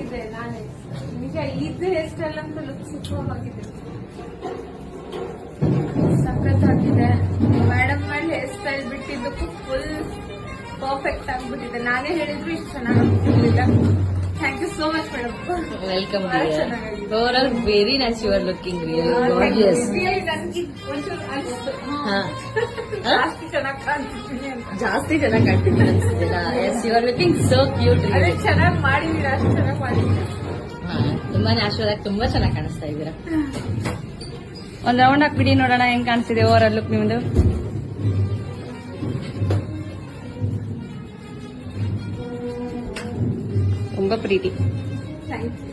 ಆಗಿದೆ ನಾನೇ ನಿಜ. ಇದು ಹೇರ್ ಸ್ಟೈಲ್ ಅಂತ ಲುಕ್ ಸೂಪರ್ ಆಗಿದೆ, ಸಖತ್ತಾಗಿದೆ. ಮೇಡಮ್ ಮಾಡಿ ಹೇರ್ ಸ್ಟೈಲ್ ಬಿಟ್ಟಿದ್ದಕ್ಕೂ ಫುಲ್ ಪರ್ಫೆಕ್ಟ್ ಆಗ್ಬಿಟ್ಟಿದೆ. ನಾನೇ ಹೇಳಿದ್ರು ಇಷ್ಟು ಚೆನ್ನಾಗಿರ್ಲಿಲ್ಲ. Thank you so much madam. Welcome. Over very nice, you are looking really gorgeous. ನನಗೆ ಒಂಚೂರು ಅನಿಸ್ತು ಜಾಸ್ತಿ ಚೆನ್ನಾಗಿ ಕಾಣ್ತಿದ್ದೀನಿ ಅಂತ. ಜಾಸ್ತಿ ಚೆನ್ನಾಗಿ ಕಾಣ್ತಿದ್ದೀರ ಅನ್ಸುತ್ತಿಲ್ಲ? Yes, you are looking so cute. ಅದೇ ಚೆನ್ನಾಗಿ ಮಾಡಿದೀರಾ, ಅಷ್ಟು ಚೆನ್ನಾಗಿ ಮಾಡಿದೀರಾ. ತುಂಬಾನೇ ಆಶೀರ್ವಾದ, ತುಂಬಾ ಚೆನ್ನಾಗಿ ಕಾಣಿಸ್ತಾ ಇದ್ದೀರಾ. ಒಂದ್ ರೌಂಡ್ ಹಾಕ್ಬಿಡಿ ನೋಡೋಣ ಹೆಂಗ್ ಕಾಣಿಸ್ತಿದೆ ಓವರ್ ಆಲ್ ಲುಕ್ ನಿಮ್ದು. ತುಂಬಾ ಪ್ರೀತಿ. Thank you.